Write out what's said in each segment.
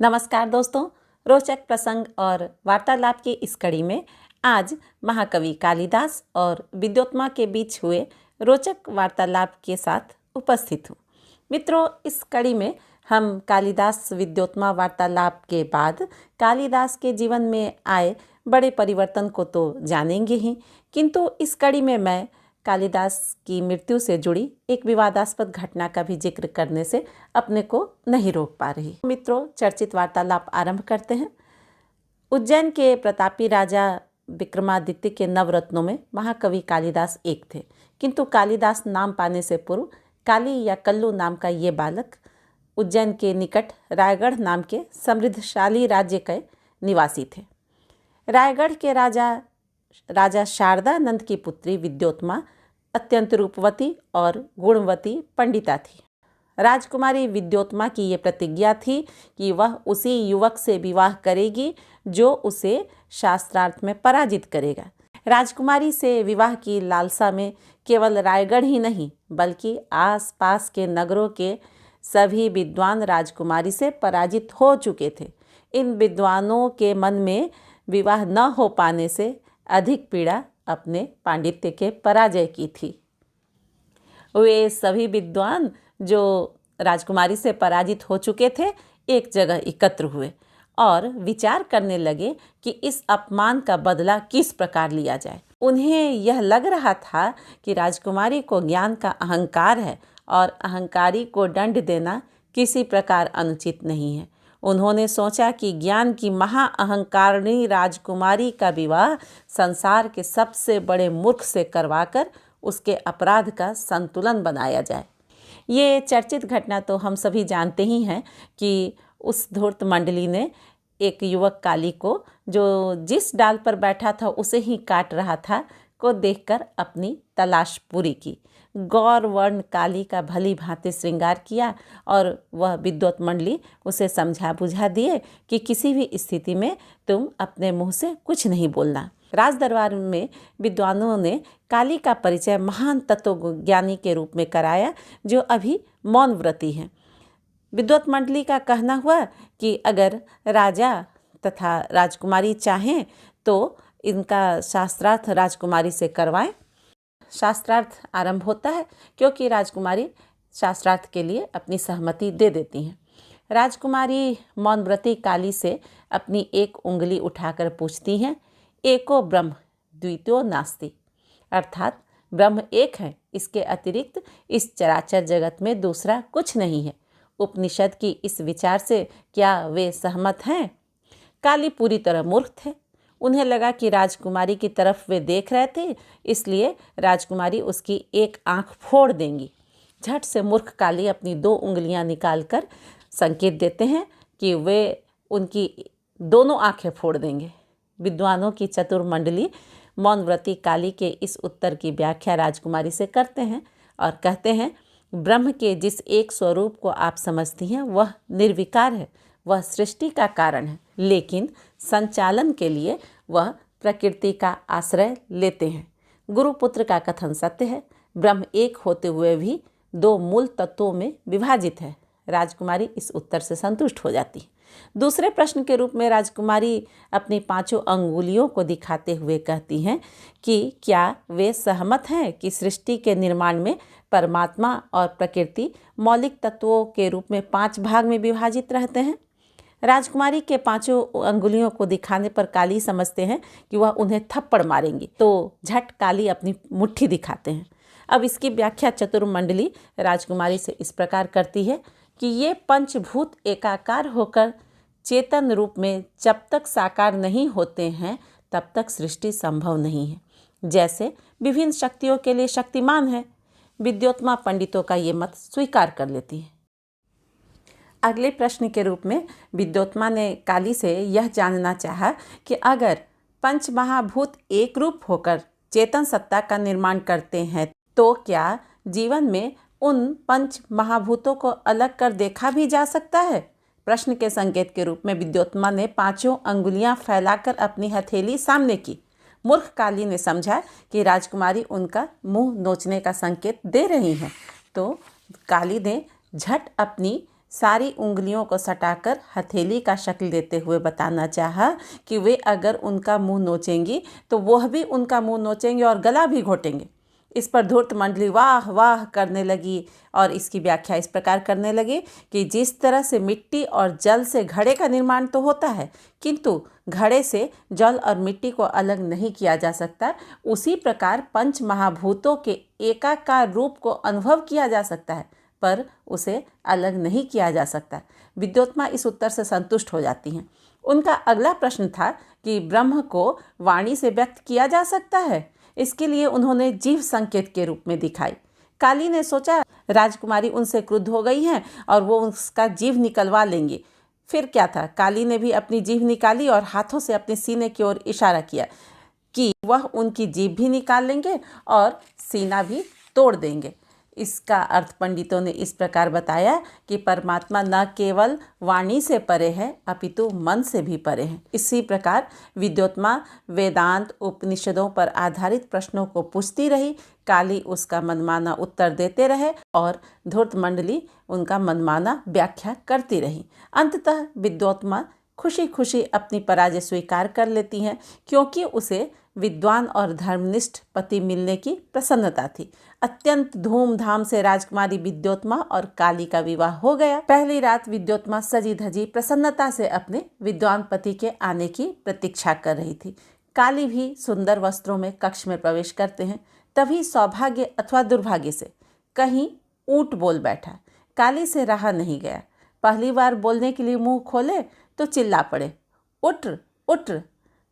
नमस्कार दोस्तों, रोचक प्रसंग और वार्तालाप की इस कड़ी में आज महाकवि कालिदास और विद्योत्मा के बीच हुए रोचक वार्तालाप के साथ उपस्थित हूँ। मित्रों, इस कड़ी में हम कालिदास विद्योत्मा वार्तालाप के बाद कालिदास के जीवन में आए बड़े परिवर्तन को तो जानेंगे ही, किंतु इस कड़ी में मैं कालिदास की मृत्यु से जुड़ी एक विवादास्पद घटना का भी जिक्र करने से अपने को नहीं रोक पा रही। मित्रों, चर्चित वार्तालाप आरंभ करते हैं। उज्जैन के प्रतापी राजा विक्रमादित्य के नवरत्नों में महाकवि कालिदास एक थे, किंतु कालिदास नाम पाने से पूर्व काली या कल्लू नाम का ये बालक उज्जैन के निकट रायगढ़ नाम के समृद्धशाली राज्य के निवासी थे। रायगढ़ के राजा शारदानंद की पुत्री विद्योत्मा अत्यंत रूपवती और गुणवती पंडिता थी। राजकुमारी विद्योत्मा की ये प्रतिज्ञा थी कि वह उसी युवक से विवाह करेगी जो उसे शास्त्रार्थ में पराजित करेगा। राजकुमारी से विवाह की लालसा में केवल रायगढ़ ही नहीं बल्कि आसपास के नगरों के सभी विद्वान राजकुमारी से पराजित हो चुके थे। इन विद्वानों के मन में विवाह न हो पाने से अधिक पीड़ा अपने पांडित्य के पराजय की थी। वे सभी विद्वान जो राजकुमारी से पराजित हो चुके थे एक जगह एकत्र हुए और विचार करने लगे कि इस अपमान का बदला किस प्रकार लिया जाए। उन्हें यह लग रहा था कि राजकुमारी को ज्ञान का अहंकार है और अहंकारी को दंड देना किसी प्रकार अनुचित नहीं है। उन्होंने सोचा कि ज्ञान की महाअहंकारिणी राजकुमारी का विवाह संसार के सबसे बड़े मूर्ख से करवाकर उसके अपराध का संतुलन बनाया जाए। ये चर्चित घटना तो हम सभी जानते ही हैं कि उस धूर्त मंडली ने एक युवक काली को, जो जिस डाल पर बैठा था उसे ही काट रहा था, को देखकर अपनी तलाश पूरी की। गौर वर्ण काली का भली भांति श्रृंगार किया और वह विद्वत मंडली उसे समझा बुझा दिए कि किसी भी स्थिति में तुम अपने मुंह से कुछ नहीं बोलना। राज दरबार में विद्वानों ने काली का परिचय महान तत्वज्ञानी के रूप में कराया जो अभी मौन व्रती हैं। विद्वत मंडली का कहना हुआ कि अगर राजा तथा राजकुमारी चाहें तो इनका शास्त्रार्थ राजकुमारी से करवाएं। शास्त्रार्थ आरंभ होता है क्योंकि राजकुमारी शास्त्रार्थ के लिए अपनी सहमति दे देती हैं। राजकुमारी मौनव्रती काली से अपनी एक उंगली उठाकर पूछती हैं, एको ब्रह्म द्वितीयो नास्ति, अर्थात ब्रह्म एक है, इसके अतिरिक्त इस चराचर जगत में दूसरा कुछ नहीं है। उपनिषद की इस विचार से क्या वे सहमत हैं? काली पूरी तरह मूर्ख थे। उन्हें लगा कि राजकुमारी की तरफ वे देख रहे थे, इसलिए राजकुमारी उसकी एक आंख फोड़ देंगी। झट से मूर्ख काली अपनी 2 उंगलियां निकालकर संकेत देते हैं कि वे उनकी दोनों आंखें फोड़ देंगे। विद्वानों की चतुर मंडली मौनव्रती काली के इस उत्तर की व्याख्या राजकुमारी से करते हैं और कहते हैं, ब्रह्म के जिस एक स्वरूप को आप समझती हैं वह निर्विकार है, वह सृष्टि का कारण है, लेकिन संचालन के लिए वह प्रकृति का आश्रय लेते हैं। गुरुपुत्र का कथन सत्य है, ब्रह्म एक होते हुए भी 2 मूल तत्वों में विभाजित है। राजकुमारी इस उत्तर से संतुष्ट हो जाती है। दूसरे प्रश्न के रूप में राजकुमारी अपनी 5 अंगुलियों को दिखाते हुए कहती हैं कि क्या वे सहमत हैं कि सृष्टि के निर्माण में परमात्मा और प्रकृति मौलिक तत्वों के रूप में 5 भाग में विभाजित रहते हैं। राजकुमारी के 5 अंगुलियों को दिखाने पर काली समझते हैं कि वह उन्हें थप्पड़ मारेंगी, तो झट काली अपनी मुट्ठी दिखाते हैं। अब इसकी व्याख्या चतुर मंडली राजकुमारी से इस प्रकार करती है कि ये पंचभूत एकाकार होकर चेतन रूप में जब तक साकार नहीं होते हैं तब तक सृष्टि संभव नहीं है। जैसे विभिन्न शक्तियों के लिए शक्तिमान है। विद्योत्मा पंडितों का ये मत स्वीकार कर लेती है। अगले प्रश्न के रूप में विद्योत्मा ने काली से यह जानना चाहा कि अगर पंच महाभूत एक रूप होकर चेतन सत्ता का निर्माण करते हैं तो क्या जीवन में उन पंच महाभूतों को अलग कर देखा भी जा सकता है? प्रश्न के संकेत के रूप में विद्योत्मा ने 5 अंगुलियां फैलाकर अपनी हथेली सामने की। मूर्ख काली ने समझा कि राजकुमारी उनका मुंह नोचने का संकेत दे रही हैं, तो काली ने झट अपनी सारी उंगलियों को सटाकर हथेली का शक्ल देते हुए बताना चाहा कि वे अगर उनका मुंह नोचेंगी तो वह भी उनका मुंह नोचेंगे और गला भी घोटेंगे। इस पर धूर्त मंडली वाह वाह करने लगी और इसकी व्याख्या इस प्रकार करने लगी कि जिस तरह से मिट्टी और जल से घड़े का निर्माण तो होता है, किंतु घड़े से जल और मिट्टी को अलग नहीं किया जा सकता, उसी प्रकार पंच महाभूतों के एकाकार रूप को अनुभव किया जा सकता है, पर उसे अलग नहीं किया जा सकता। विद्योत्मा इस उत्तर से संतुष्ट हो जाती हैं। उनका अगला प्रश्न था कि ब्रह्म को वाणी से व्यक्त किया जा सकता है। इसके लिए उन्होंने जीव संकेत के रूप में दिखाई। काली ने सोचा राजकुमारी उनसे क्रुद्ध हो गई हैं और वो उसका जीव निकलवा लेंगी। फिर क्या था, काली ने भी अपनी जीभ निकाली और हाथों से अपने सीने की ओर इशारा किया कि वह उनकी जीभ भी निकाल लेंगे और सीना भी तोड़ देंगे। इसका अर्थ पंडितों ने इस प्रकार बताया कि परमात्मा न केवल वाणी से परे है अपितु मन से भी परे है। इसी प्रकार विद्योत्मा वेदांत उपनिषदों पर आधारित प्रश्नों को पूछती रही। काली उसका मनमाना उत्तर देते रहे और धूर्त मंडली उनका मनमाना व्याख्या करती रही। अंततः विद्योत्मा खुशी खुशी अपनी पराजय स्वीकार कर लेती हैं, क्योंकि उसे विद्वान और धर्मनिष्ठ पति मिलने की प्रसन्नता थी। अत्यंत धूमधाम से राजकुमारी विद्योत्मा और काली का विवाह हो गया। पहली रात विद्योत्मा सजी धजी प्रसन्नता से अपने विद्वान पति के आने की प्रतीक्षा कर रही थी। काली भी सुंदर वस्त्रों में कक्ष में प्रवेश करते हैं। तभी सौभाग्य अथवा दुर्भाग्य से कहीं ऊंट बोल बैठा। काली से रहा नहीं गया। पहली बार बोलने के लिए मुंह खोले तो चिल्ला पड़े, उट्र उट्र।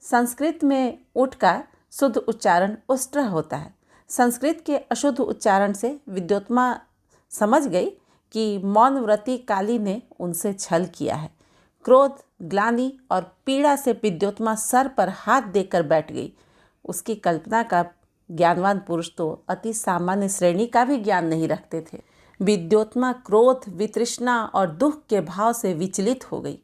संस्कृत में ऊँट का शुद्ध उच्चारण उष्ट्र होता है। संस्कृत के अशुद्ध उच्चारण से विद्योत्मा समझ गई कि मौनव्रती काली ने उनसे छल किया है। क्रोध, ग्लानि और पीड़ा से विद्योत्मा सर पर हाथ देकर बैठ गई। उसकी कल्पना का ज्ञानवान पुरुष तो अति सामान्य श्रेणी का भी ज्ञान नहीं रखते थे। विद्योत्मा क्रोध, वितृष्णा और दुख के भाव से विचलित हो गई।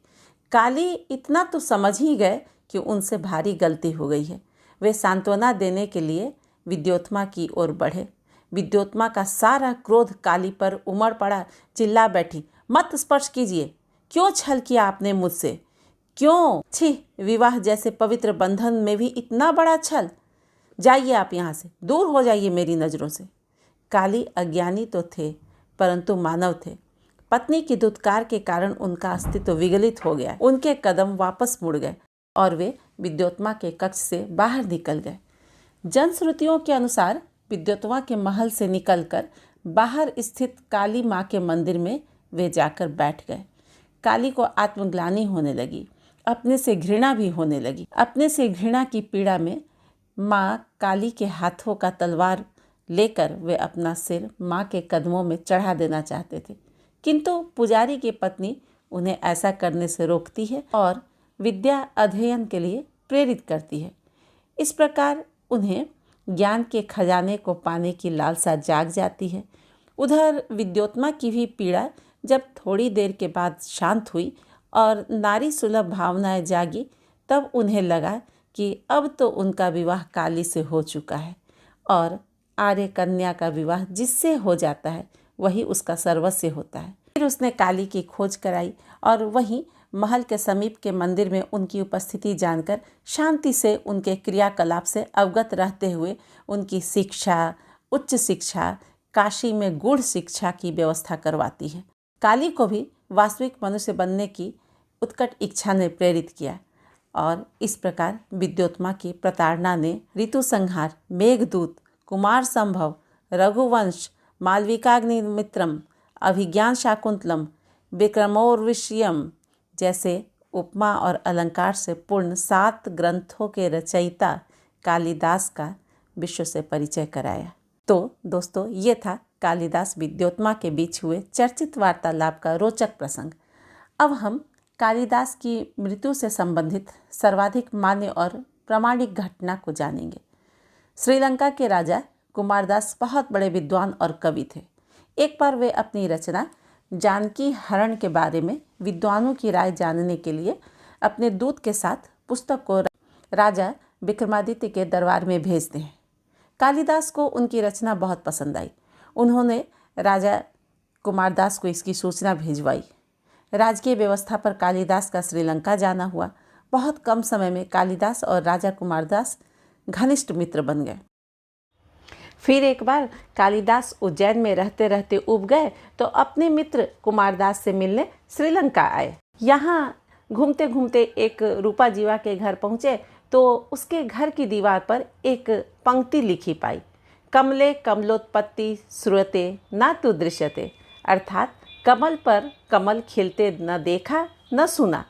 काली इतना तो समझ ही गए कि उनसे भारी गलती हो गई है। वे सांत्वना देने के लिए विद्योत्मा की ओर बढ़े। विद्योत्मा का सारा क्रोध काली पर उमड़ पड़ा। चिल्ला बैठी, मत स्पर्श कीजिए। क्यों छल किया आपने मुझसे? क्यों? छी, विवाह जैसे पवित्र बंधन में भी इतना बड़ा छल। जाइए आप यहाँ से, दूर हो जाइए मेरी नज़रों से। काली अज्ञानी तो थे परंतु मानव थे। पत्नी की दुत्कार के कारण उनका अस्तित्व विगलित हो गया। उनके कदम वापस मुड़ गए और वे विद्योत्मा के कक्ष से बाहर निकल गए। जनश्रुतियों के अनुसार विद्योत्मा के महल से निकलकर बाहर स्थित काली माँ के मंदिर में वे जाकर बैठ गए। काली को आत्मग्लानि होने लगी, अपने से घृणा भी होने लगी। अपने से घृणा की पीड़ा में माँ काली के हाथों का तलवार लेकर वे अपना सिर माँ के कदमों में चढ़ा देना चाहते थे, किंतु पुजारी की पत्नी उन्हें ऐसा करने से रोकती है और विद्या अध्ययन के लिए प्रेरित करती है। इस प्रकार उन्हें ज्ञान के खजाने को पाने की लालसा जाग जाती है। उधर विद्योत्मा की भी पीड़ा जब थोड़ी देर के बाद शांत हुई और नारी सुलभ भावनाएं जागी, तब उन्हें लगा कि अब तो उनका विवाह काली से हो चुका है और आर्य कन्या का विवाह जिससे हो जाता है वही उसका सर्वस्व होता है। फिर उसने काली की खोज कराई और वहीं महल के समीप के मंदिर में उनकी उपस्थिति जानकर शांति से उनके क्रियाकलाप से अवगत रहते हुए उनकी शिक्षा, उच्च शिक्षा, काशी में गूढ़ शिक्षा की व्यवस्था करवाती है। काली को भी वास्तविक मनुष्य बनने की उत्कट इच्छा ने प्रेरित किया और इस प्रकार विद्योत्मा की प्रताड़ना ने ऋतुसंहार, मेघदूत, कुमार संभव, रघुवंश, मालविकाग्निमित्रम, अभिज्ञान शाकुंतलम, विक्रमोर्विषयम जैसे उपमा और अलंकार से पूर्ण 7 ग्रंथों के रचयिता कालिदास का विश्व से परिचय कराया। तो दोस्तों, ये था कालिदास विद्योत्मा के बीच हुए चर्चित वार्तालाप का रोचक प्रसंग। अब हम कालिदास की मृत्यु से संबंधित सर्वाधिक मान्य और प्रामाणिक घटना को जानेंगे। श्रीलंका के राजा कुमारदास बहुत बड़े विद्वान और कवि थे। एक बार वे अपनी रचना जानकी हरण के बारे में विद्वानों की राय जानने के लिए अपने दूत के साथ पुस्तक को राजा विक्रमादित्य के दरबार में भेजते हैं। कालिदास को उनकी रचना बहुत पसंद आई। उन्होंने राजा कुमारदास को इसकी सूचना भिजवाई। राजकीय व्यवस्था पर कालिदास का श्रीलंका जाना हुआ। बहुत कम समय में कालिदास और राजा कुमारदास घनिष्ठ मित्र बन गए। फिर एक बार कालिदास उज्जैन में रहते रहते ऊब गए तो अपने मित्र कुमारदास से मिलने श्रीलंका आए। यहाँ घूमते घूमते एक रूपा जीवा के घर पहुँचे तो उसके घर की दीवार पर एक पंक्ति लिखी पाई, कमले कमलोत्पत्ति श्रूयते न तु दृश्यते, अर्थात कमल पर कमल खिलते न देखा न सुना।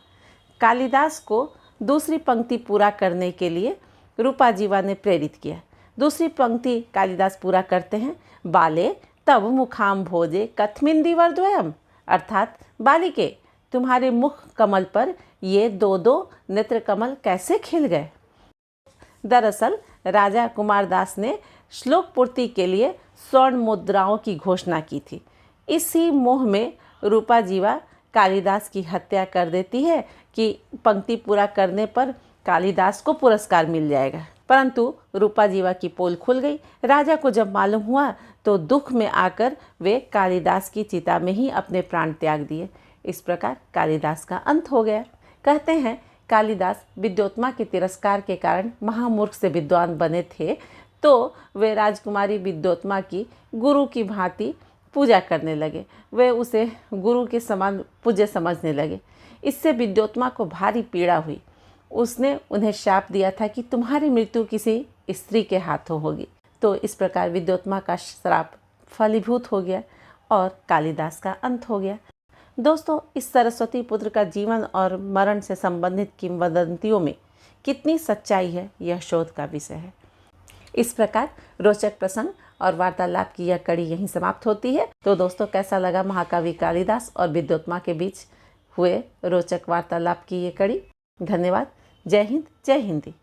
कालिदास को दूसरी पंक्ति पूरा करने के लिए रूपा जीवा ने प्रेरित किया। दूसरी पंक्ति कालिदास पूरा करते हैं, बाले तब मुखाम भोजे कथमिंदी वर्द्वयम, अर्थात बालिके तुम्हारे मुख कमल पर ये दो दो नेत्र कमल कैसे खिल गए। दरअसल राजा कुमारदास ने श्लोक पूर्ति के लिए स्वर्ण मुद्राओं की घोषणा की थी। इसी मोह में रूपा जीवा कालिदास की हत्या कर देती है कि पंक्ति पूरा करने पर कालिदास को पुरस्कार मिल जाएगा, परंतु रूपा जीवा की पोल खुल गई। राजा को जब मालूम हुआ तो दुख में आकर वे कालिदास की चिता में ही अपने प्राण त्याग दिए। इस प्रकार कालिदास का अंत हो गया। कहते हैं कालिदास विद्योत्मा के तिरस्कार के कारण महामूर्ख से विद्वान बने थे, तो वे राजकुमारी विद्योत्मा की गुरु की भांति पूजा करने लगे। वे उसे गुरु के समान पूज्य समझने लगे। इससे विद्योत्मा को भारी पीड़ा हुई। उसने उन्हें शाप दिया था कि तुम्हारी मृत्यु किसी स्त्री के हाथों होगी। तो इस प्रकार विद्योत्मा का श्राप फलीभूत हो गया और कालिदास का अंत हो गया। दोस्तों, इस सरस्वती पुत्र का जीवन और मरण से संबंधित किंवदंतियों में कितनी सच्चाई है, यह शोध का विषय है। इस प्रकार रोचक प्रसंग और वार्तालाप की यह कड़ी यहीं समाप्त होती है। तो दोस्तों, कैसा लगा महाकवि कालिदास और विद्योत्मा के बीच हुए रोचक वार्तालाप की ये कड़ी। धन्यवाद। जय हिंद, जय हिंदी।